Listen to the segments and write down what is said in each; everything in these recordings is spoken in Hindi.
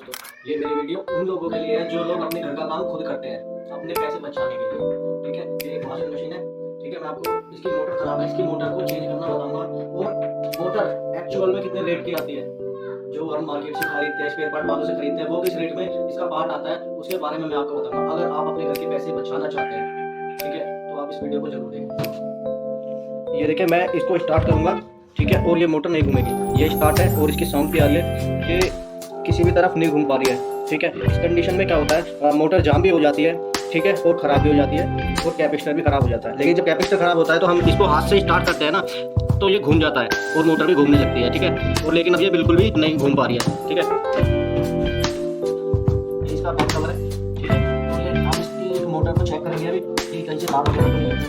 दोस्तों, ये मेरी वीडियो उन लोगों के लिए है जो लोग अपने घर का काम खुद करते हैं अपने पैसे बचाने के लिए। ठीक है, ये एक वॉशिंग मशीन है। ठीक है, मैं आपको इसकी मोटर खराब है, इसकी मोटर को चेंज करना बताऊंगा। और मोटर एक्चुअल में कितने रेट की आती है, जो हम मार्केट से खरीदते हैं, स्पेयर पार्ट वालों से खरीदते हैं, वो किस रेट में इसका पार्ट आता है, उसके बारे में मैं आपको बताऊंगा। अगर आप अपने घर के पैसे बचाना चाहते हैं, ठीक है, तो आप इस वीडियो को जरूर देखें। ये देखिए, मैं इसको स्टार्ट करूंगा, ठीक है, और ये मोटर नहीं घूमेगी। ये स्टार्ट है और इसकी साउंड भी आ रही है कि किसी भी तरफ नहीं घूम पा रही है। ठीक है, इस कंडीशन में क्या होता है, मोटर जाम भी हो जाती है, ठीक है, और ख़राब भी हो जाती है, और कैपेसिटर भी ख़राब हो जाता है। लेकिन जब कैपेसिटर ख़राब होता है तो हम इसको हाथ से स्टार्ट करते हैं ना, तो ये घूम जाता है और मोटर भी घूमने लगती है। ठीक है, और लेकिन अब ये बिल्कुल भी नहीं घूम पा रही है। ठीक है, ये इसका बैक कवर है। ठीक है, और ये आप इसकी मोटर को चेक करेंगे अभी कि कहीं से तार वगैरह तो नहीं है।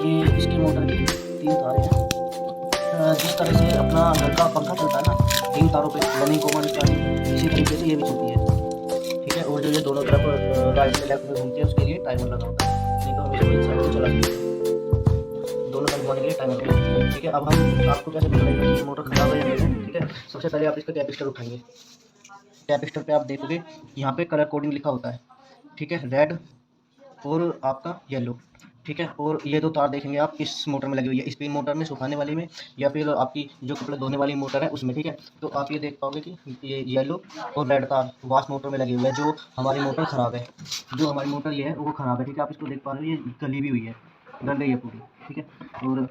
ये इसकी मोटर की 3 तारें हैं। जिस तरह से अपना घर का पंखा चलता है ना 3 तारों पे, रनिंग कॉमन स्टार्टिंग, इसी तरीके से ये भी चलती है। ठीक है, और जो ये दोनों तरफ राइट में लेफ्ट में घूमती है, उसके लिए टाइमर लगा होता है, नहीं तो हमेशा एक साइड से चला सकते हैं। दोनों तरफ घुमाने के लिए टाइमर लगा होता है। ठीक है, अब हम आपको कैसे बताएंगे कि मोटर खराब है या नहीं है। ठीक है, सबसे पहले आप इसका कैपेसिटर उठाएंगे। कैपेसिटर पे आप देखोगे यहाँ पे कलर कोडिंग लिखा होता है। ठीक है, रेड और आपका येलो। ठीक है, और ये 2 तार देखेंगे आप किस मोटर में लगी हुई है, स्पिन मोटर में, सुखाने वाली में, या फिर आपकी जो कपड़े धोने वाली मोटर है उसमें। ठीक है, तो आप ये देख पाओगे कि ये येलो और रेड तार वॉश मोटर में लगे हुए हैं, जो हमारी मोटर ख़राब है। जो हमारी मोटर ये है वो ख़राब है। ठीक है, आप इसको देख पा रहे हो, ये गली भी हुई है, गल गई है पूरी। ठीक है, और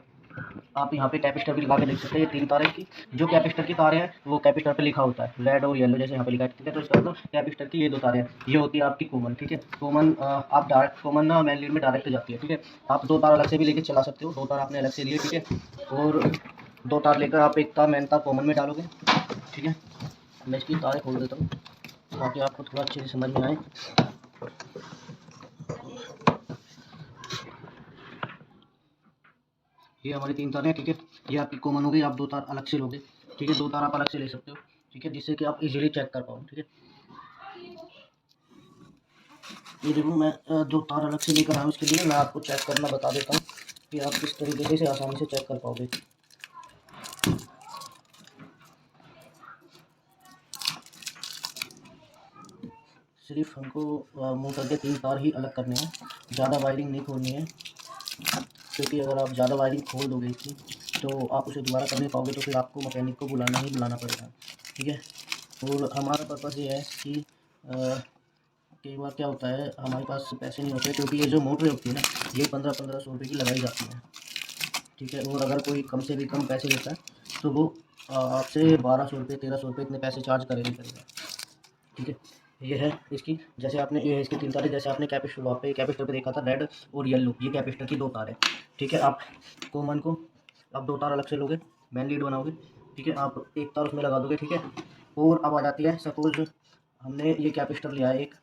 आप यहाँ पे कैपेसिटर भी लगा के देख सकते हैं। ये 3 तार है की, जो कैपेसिटर की तार है वो कैपेसिटर पे लिखा होता है, रेड और येलो जैसे यहाँ पे लिखा है। ठीक है, तो इसका मतलब कैपेसिटर की ये 2 तारें हैं, ये होती है आपकी कॉमन। ठीक है, कॉमन आप डायरेक्ट कॉमन ना मेन लीड में डायरेक्ट जाती है। ठीक है, आप 2 तार अलग से भी लेके चला सकते हो, 2 तार आपने अलग से लिए। ठीक है, और 2 तार लेकर आप एक तार मेन तार कॉमन में डालोगे। ठीक है, मैं इसकी तारें खोल देता हूँ ताकि आपको थोड़ा अच्छे से समझ में आए। ये हमारी 3 तारें हैं। ठीक है, ये आपकी कॉमन हो गई, आप 2 तार अलग से लोगे। ठीक है, 2 तार आप अलग से ले सकते हो। ठीक है, जिससे कि आप इजीली चेक कर पाओ। ठीक है, ये देखो मैं 2 तार अलग से लेकर आया हूँ। इसके लिए मैं आपको चेक करना बता देता हूँ कि आप किस तरीके से इसे आसानी से चेक कर पाओगे। सिर्फ हमको मोटर के 3 तार ही अलग करने हैं, ज़्यादा वायरिंग नहीं खोलनी है, क्योंकि अगर आप ज़्यादा वायरिंग खोल दोगे इसकी तो आप उसे दोबारा कर नहीं पाओगे, तो फिर आपको मैकेनिक को बुलाना ही बुलाना पड़ेगा। ठीक है, और हमारा पर्पज़ ये है कि कई बार क्या होता है, हमारे पास पैसे नहीं होते, क्योंकि ये जो मोटर होती है ना, ये 1500-1500 रुपये की लगाई जाती है। ठीक है, और अगर कोई कम से भी कम पैसे देता है तो वो आपसे 1200 रुपये 1300 रुपये इतने पैसे चार्ज करेगा ही करेगा। ठीक है, ये है इसकी, जैसे आपने ये इसकी 3 तारें, जैसे आपने कैपेसिटर पे देखा था रेड और येलो, ये कैपेसिटर की 2 तार है। ठीक है, आप कॉमन को आप 2 तार अलग से लोगे, मेन लीड बनाओगे। ठीक है, आप एक तार उसमें लगा दोगे। ठीक है, और अब आ जाती है, सपोज हमने ये कैपेसिटर लिया है एक,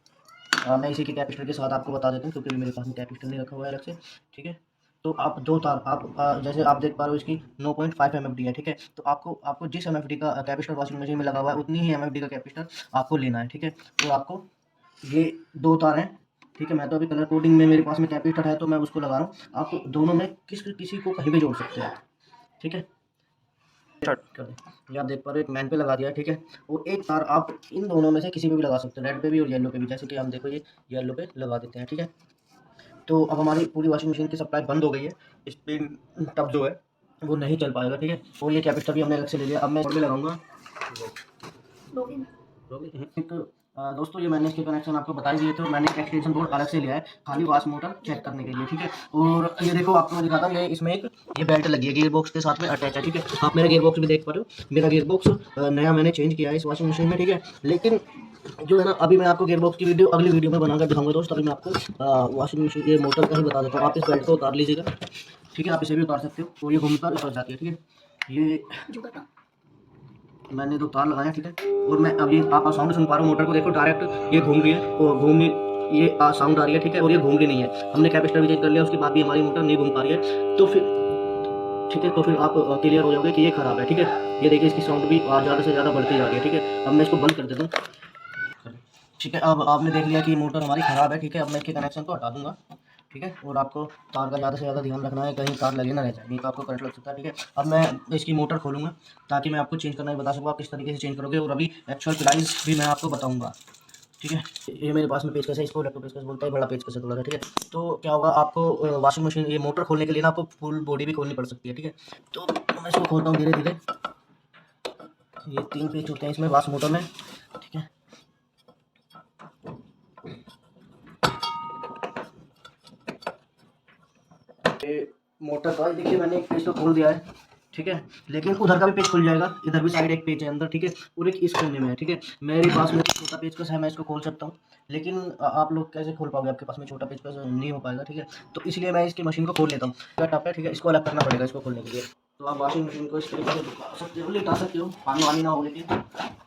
मैं इसी के कैपेसिटर के साथ आपको बता देता हूँ, क्योंकि मेरे पास में कैपेसिटर नहीं रखा हुआ है अलग से। ठीक है, तो आप 2 तार आप जैसे आप देख पा रहे हो इसकी 9.5 MFD है। ठीक है, तो आपको जिस MFD का कैपेसिटर वॉशिंग मशीन में लगा हुआ है उतनी ही MFD का कैपेसिटर आपको लेना है। ठीक है, तो आपको ये 2 तार हैं। ठीक है, मैं तो अभी कलर कोडिंग में मेरे पास में कैपेसिटर है तो मैं उसको लगा रहा हूँ, आप दोनों में किसी को कहीं भी जोड़ सकते हैं। ठीक है, स्टार्ट कर दें। ये आप देख पा रहे हो एक मैन पे लगा दिया है। ठीक है, और एक तार आप इन दोनों में से किसी पे भी लगा सकते हो, रेड पे भी और येलो पे भी, जैसे कि हम देखो ये येलो पे लगा देते हैं। ठीक है, तो अब हमारी पूरी वॉशिंग मशीन की सप्लाई बंद हो गई है, स्पिन टब जो है वो नहीं चल पाएगा। ठीक है, और ये कैपेसिटर भी हमने अलग से ले लिया। अब मैं बोर्ड में लगाऊंगा। एक दोस्तों, ये मैंने इसके कनेक्शन आपको बता ही दिए थे, और मैंने एक एक्सटेंशन बोर्ड अलग से लिया है खाली वॉश मोटर चेक करने के लिए। ठीक है, और ये देखो आपको मैं दिखाता हूँ, ये इसमें एक ये बेल्ट लगी है, गियर बॉक्स के साथ में अटैच है। ठीक है, आप मेरा गियर बॉक्स भी देख पा रहे हो, मेरा गियर बॉक्स नया मैंने चेंज किया है इस वॉशिंग मशीन में। ठीक है, लेकिन जो है ना, अभी मैं आपको गियर बॉक्स की वीडियो अगली वीडियो में बनाकर दिखाऊंगा दोस्त। अभी मैं आपको वॉशिंग मशीन के मोटर का ही बता देता हूँ। आप इस बेल्ट को उतार लीजिएगा। ठीक है, आप इसे भी उतार सकते हो, तो ये घूमकर उतर जाती है। ठीक है, ये मैंने 2 तार लगाए। ठीक है, और मैं अभी आप साउंड सुन पा रहे हो, मोटर को देखो डायरेक्ट ये घूम रही है और ये साउंड आ रही है। ठीक है, और ये घूम रही नहीं है। हमने कैपेसिटर भी चेक कर लिया, उसके बाद भी हमारी मोटर नहीं घूम पा रही है, तो फिर ठीक है, तो फिर आप क्लियर हो जाओगे कि ये ख़राब है। ठीक है, ये देखिए इसकी साउंड भी ज़्यादा से ज़्यादा बढ़ती जा रही है। ठीक है, अब मैं इसको बंद कर देता हूँ। ठीक है, अब आपने देख लिया कि मोटर हमारी ख़राब है। ठीक है, अब मैं इसके कनेक्शन को हटा दूँगा। ठीक है। और आपको तार का ज़्यादा से ज़्यादा ध्यान रखना है, कहीं तार लगे ना रह जाए, नहीं तो आपको करंट लग सकता है। ठीक है, अब मैं इसकी मोटर खोलूँगा ताकि मैं आपको चेंज करना भी बता सकूँ आप किस तरीके से चेंज करोगे, और अभी एक्चुअल प्राइस भी मैं आपको बताऊँगा। ठीक है, ये मेरे पास में पेचकस है, इसको इलेक्ट्रो पेचकस बोलते हैं, बड़ा पेचकस है थोड़ा सा। ठीक है, तो क्या होगा, आपको वॉशिंग मशीन ये मोटर खोलने के लिए ना आपको फुल बॉडी भी खोलनी पड़ सकती है। ठीक है, तो मैं इसको खोलता हूँ धीरे धीरे। ये 3 पेच होते हैं इसमें वाश मोटर में। ठीक है, ये मोटर का देखिए मैंने एक पेज तो खोल दिया है। ठीक है, लेकिन उधर का भी पेज खुल जाएगा, इधर भी साइड एक पेज है अंदर। ठीक है, और एक इस कोने में है। ठीक है, मेरे पास में छोटा पेचकस है, मैं इसको खोल सकता हूँ, लेकिन आप लोग कैसे खोल पाओगे, आपके पास में छोटा पेचकस नहीं हो पाएगा। ठीक है, तो इसलिए मैं इसकी मशीन को खोल लेता हूँ। टप है, ठीक है, इसको अलग करना पड़ेगा इसको खोलने के लिए। तो आप वॉशिंग मशीन को इस तरीके से झुका सकते हो, लिटा सकते हो, पानी वानी ना हो, लेकिन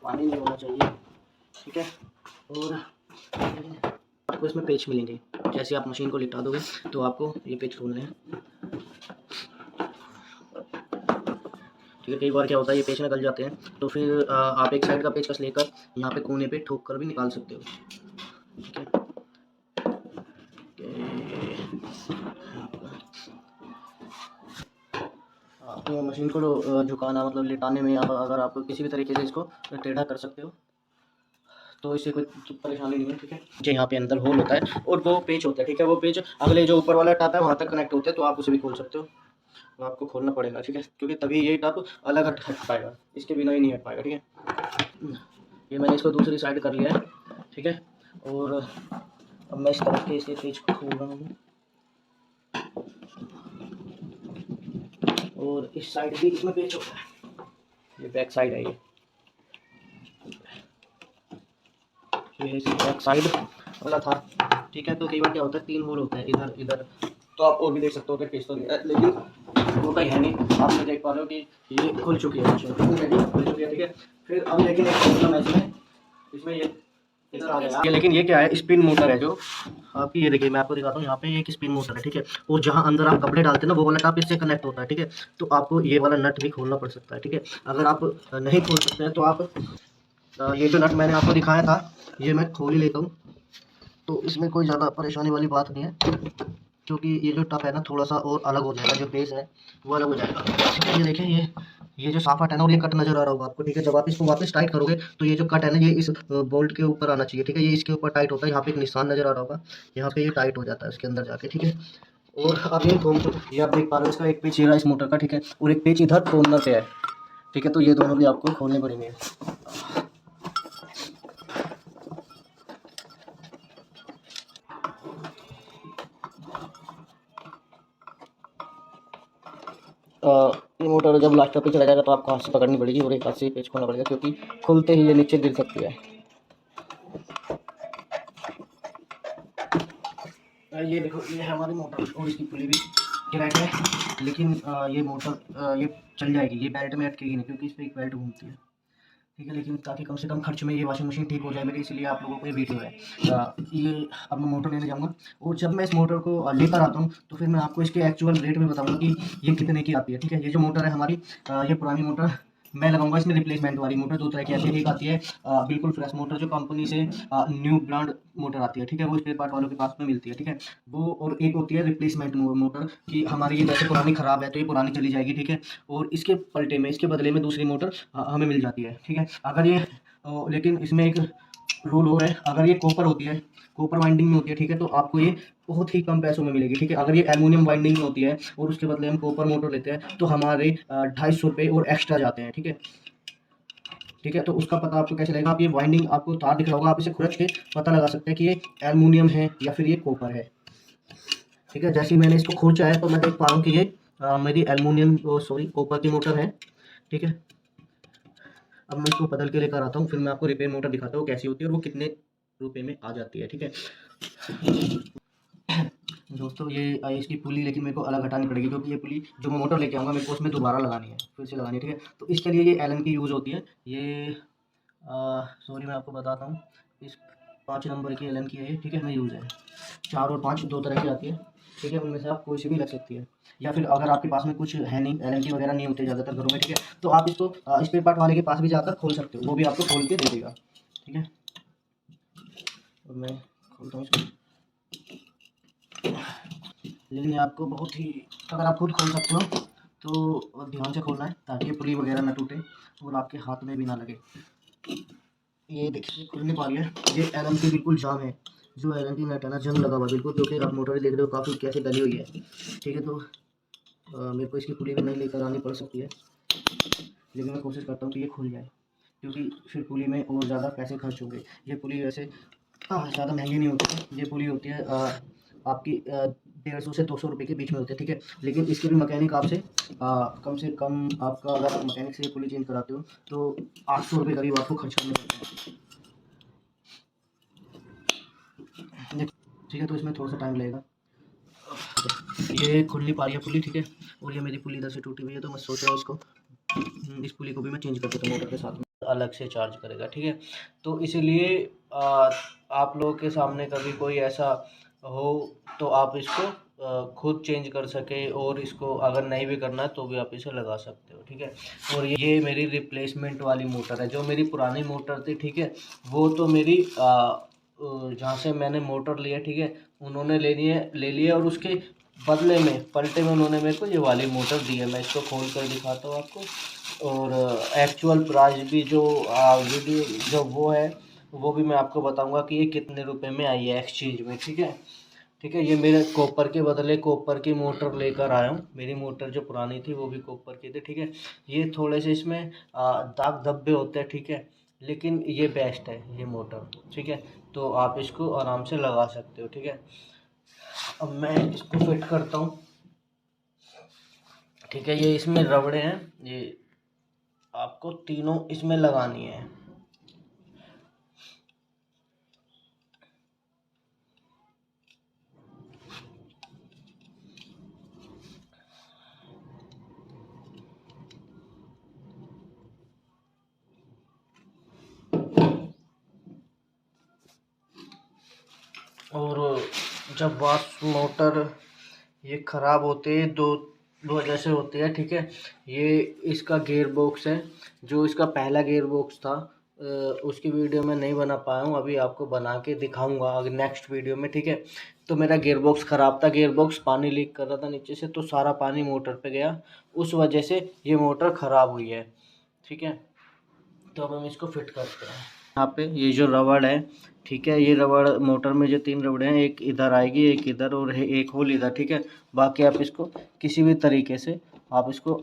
पानी नहीं होना चाहिए। ठीक है, और आपको इसमें पेच मिलेंगे, जैसे आप मशीन को लिटा दोगे तो आपको ये पेच खोलने हैं। ठीक है, कई बार क्या होता है ये पेच निकल जाते हैं, तो फिर आप एक साइड का पेचकस लेकर यहाँ पे कोने पे ठोक कर भी निकाल सकते हो। ठीक है, आपको मशीन को झुकाना मतलब लिटाने में, अगर आप किसी भी तरीके से इसको टेढ़ा कर सकते हो तो इससे कोई परेशानी नहीं है। ठीक है, जो यहाँ पे अंदर होल होता है और वो पेच होता है। ठीक है, वो पेच अगले जो ऊपर वाला टप है वहाँ तक कनेक्ट होते हैं, तो आप उसे भी खोल सकते हो। तो आपको खोलना पड़ेगा। ठीक है, क्योंकि तभी ये टप अलग हट पाएगा, इसके बिना ही नहीं हट पाएगा। ठीक है, ये मैंने इसको दूसरी साइड कर लिया है। ठीक है, और अब मैं इस तरफ के इसके पेच को खोल रहा हूँ, और इस साइड भी इसमें पेच होता है, ये बैक साइड है, ये बैक साइड वाला था। ठीक है, तो कई बार क्या होता है 3 होल होते हैं इधर इधर, तो आप और भी देख सकते हो कि पेच तो है, लेकिन वो कहीं है नहीं। आप ये देख पा रहे हो कि ये खुल चुकी है, खुल चुकी है। ठीक है, फिर अब लेकिन एक प्रॉब्लम है इसमें ये इधर आ गया, लेकिन ये क्या है, स्पिन मोटर है जो आपकी, ये देखिए मैं आपको दिखाता हूँ, यहाँ पे एक स्पिन मोटर है। ठीक है, और जहाँ अंदर आप कपड़े डालते हैं ना वो वाला टप इससे कनेक्ट होता है। ठीक है, तो आपको ये वाला नट भी खोलना पड़ सकता है। ठीक है, अगर आप नहीं खोल सकते हैं तो आप ये जो नट मैंने आपको दिखाया था ये मैं खोल ही लेता हूँ, तो इसमें कोई ज़्यादा परेशानी वाली बात नहीं है, क्योंकि ये जो टप है ना थोड़ा सा और अलग हो जाएगा, जो बेस है वो अलग हो जाएगा। ये देखिए, ये जो साफा है ना, और ये कट नजर आ रहा होगा आपको। ठीक है, जब आप इसको वापस टाइट करोगे तो ये जो कट है ना ये इस बोल्ट के ऊपर आना चाहिए। ठीक है, ये इसके ऊपर टाइट होता है, यहाँ पे एक निशान नजर आ रहा होगा, यहाँ पे ये टाइट हो जाता है उसके अंदर जाके। ठीक है, और अब ये घूम, ये आप देख पा रहे हो, इसका एक पेच इस मोटर का। ठीक है, और एक पेच इधर कॉर्नर पे है। ठीक है, तो ये दोनों भी आपको खोलने पड़ेंगे। ये मोटर जब लास्ट पे चला जाएगा तो आपको हाथ से पकड़नी पड़ेगी और एक हाथ से पेच खोलना पड़ेगा, क्योंकि खुलते ही ये नीचे गिर सकती है। ये देखो, ये है हमारी मोटर और इसकी पुली भी क्रैक है, लेकिन ये मोटर ये चल जाएगी, ये बेल्ट में अटकेगी नहीं, क्योंकि इस पर एक बेल्ट घूमती है। ठीक है, लेकिन ताकि कम से कम खर्च में ये वॉशिंग मशीन ठीक हो जाए मेरी, इसलिए आप लोगों को ये वीडियो है। ये अब मैं मोटर लेने जाऊँगा, और जब मैं इस मोटर को लेकर आता हूँ तो फिर मैं आपको इसके एक्चुअल रेट में बताऊँगा कि ये कितने की आती है। ठीक है, ये जो मोटर है हमारी, ये पुरानी मोटर मैं लगाऊंगा इसमें रिप्लेसमेंट वाली मोटर। 2 तरह की आती है, एक आती है बिल्कुल फ्रेश मोटर जो कंपनी से न्यू ब्रांड मोटर आती है। ठीक है, वो स्पेयर पार्ट वालों के पास में मिलती है। ठीक है, वो, और एक होती है रिप्लेसमेंट मोटर कि हमारी ये जैसे पुरानी ख़राब है तो ये पुरानी चली जाएगी। ठीक है, और इसके पलटे में, इसके बदले में दूसरी मोटर हमें मिल जाती है। ठीक है, अगर ये लेकिन इसमें एक रूल हो है, अगर ये कॉपर होती है, कॉपर वाइंडिंग में होती है, ठीक है, तो आपको ये बहुत ही कम पैसों में मिलेगी। ठीक है, अगर ये एल्युमिनियम वाइंडिंग में होती है और उसके बदले हम कॉपर मोटर लेते हैं तो हमारे 250 रुपये और एक्स्ट्रा जाते हैं। ठीक है, ठीक है, तो उसका पता आपको कैसे लगेगा, आप ये वाइंडिंग आपको तार दिख रहा होगा, आप इसे खुरच के पता लगा सकते हैं कि ये एल्युमिनियम है या फिर ये कॉपर है। ठीक है, जैसे ही मैंने इसको खोचा है तो मैं देख पा रहा हूँ कि ये मेरी एल्युमिनियम सॉरी कॉपर की मोटर है। ठीक है, अब मैं इसको बदल के लेकर आता हूँ, फिर मैं आपको रिपेयर मोटर दिखाता हूँ कैसी होती है और वो कितने रुपए में आ जाती है। ठीक है दोस्तों, ये इसकी पुली लेकिन मेरे को अलग हटानी पड़ेगी, क्योंकि ये पुली जो मैं मोटर लेके आऊँगा मेरे को उसमें दोबारा लगानी है, फिर से लगानी है। ठीक है, तो इसके लिए ये एलन की यूज़ होती है। ये सॉरी मैं आपको बताता हूँ, इस 5 नंबर की एलन की है। ठीक है, मैं यूज़ है 4 और 5 2 तरह की आती है। ठीक है, उनमें से आप कोई सी भी लग सकती है, या फिर अगर आपके पास में कुछ है नहीं, एलन की वगैरह नहीं होते ज़्यादातर घरों में। ठीक है, तो आप इसको स्पेयर पार्ट वाले के पास भी जाकर खोल सकते हो, वो भी आपको खोल के दे देगा। ठीक है, और मैं खोलता हूँ इसको। लेकिन ये आपको बहुत ही, अगर आप खुद खोल सकते हो तो ध्यान से खोलना है ताकि पुली वगैरह ना टूटे और आपके हाथ में भी ना लगे। ये देखिए खुल नहीं पा रही है, ये एल की बिल्कुल जाम है, जो एल की नट है ना जंग लगा हुआ है बिल्कुल, क्योंकि आप मोटर देख रहे हो काफ़ी कैसे डली हुई है। ठीक है, तो मेरे को इसकी पुली भी नहीं लेकर आनी पड़ सकती है, लेकिन मैं कोशिश करता हूँ कि ये खुल जाए, क्योंकि फिर पुली में और ज़्यादा पैसे खर्च होंगे। ये पुली वैसे ज़्यादा महंगी नहीं होती है, ये पुली होती है आपकी 150 से 200 रुपये के बीच में होती है। ठीक है, लेकिन इसके भी मैकेनिक आपसे कम से कम, आपका अगर आप मैकेनिक से पुली चेंज कराते हो तो 800 रुपये करीब आपको खर्च करने पड़ते हैं। ठीक है, तो इसमें थोड़ा सा टाइम लगेगा। ये खुल नहीं पा रही है पुली। ठीक है, और ये मेरी पुली इधर से टूटी हुई है, तो मैं सोच रहा हूँ इसको इस पुली को भी मैं चेंज कर देता हूँ मोटर के साथ में, अलग से चार्ज करेगा। ठीक है, तो इसलिए आप लोगों के सामने कभी कोई ऐसा हो तो आप इसको खुद चेंज कर सके, और इसको अगर नहीं भी करना है तो भी आप इसे लगा सकते हो। ठीक है, और ये मेरी रिप्लेसमेंट वाली मोटर है। जो मेरी पुरानी मोटर थी, ठीक है, वो तो मेरी जहाँ से मैंने मोटर लिया, ठीक है, उन्होंने ले लिए और उसके बदले में पलटे में उन्होंने मेरे को ये वाली मोटर दी है। मैं इसको खोल कर दिखाता हूँ आपको, और एक्चुअल प्राइस भी जो वीडियो जो वो है वो भी मैं आपको बताऊंगा कि ये कितने रुपए में आई है एक्सचेंज में। ठीक है, ठीक है, ये मेरे कॉपर के बदले कॉपर की मोटर लेकर आया हूँ। मेरी मोटर जो पुरानी थी वो भी कॉपर की थी। ठीक है, ये थोड़े से इसमें दाग धब्बे होते हैं। ठीक है, लेकिन ये बेस्ट है ये मोटर। ठीक है, तो आप इसको आराम से लगा सकते हो। ठीक है, अब मैं इसको फिट करता हूँ। ठीक है, ये इसमें रबड़े हैं, ये आपको तीनों इसमें लगानी है। और जब वॉश मोटर ये ख़राब होते हैं दो वजह से होती है। ठीक है, ये इसका गियर बॉक्स है, जो इसका पहला गियर बॉक्स था उसकी वीडियो मैं नहीं बना पाया हूँ, अभी आपको बना के दिखाऊंगा अगर नेक्स्ट वीडियो में। ठीक है, तो मेरा गियर बॉक्स ख़राब था, गियर बॉक्स पानी लीक कर रहा था नीचे से, तो सारा पानी मोटर पे गया, उस वजह से ये मोटर ख़राब हुई है। ठीक है, तो अब हम इसको फिट करते हैं। यहाँ पे ये जो रबड़ है, ठीक है, ये रबड़ मोटर में जो 3 रबड़े हैं, एक इधर आएगी, एक इधर और एक होल इधर। ठीक है, बाकी आप इसको किसी भी तरीके से आप इसको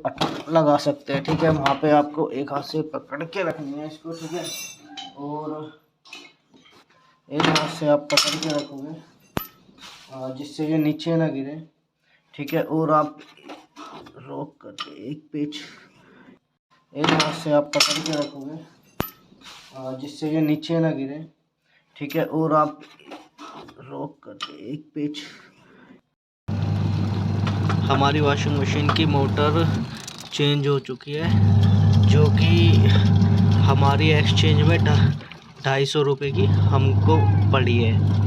लगा सकते हैं। ठीक है, वहाँ पे आपको एक हाथ से पकड़ के रखनी है इसको। ठीक है, और एक हाथ से आप पकड़ के रखोगे जिससे ये नीचे ना गिरे। ठीक है, और आप रोक करके एक पेच एक हाथ से आप पकड़ के रखोगे जिससे ये नीचे ना गिरे। ठीक है, और आप रोक करके एक पेच। हमारी वॉशिंग मशीन की मोटर चेंज हो चुकी है, जो कि हमारी एक्सचेंज में 250 रुपये की हमको पड़ी है।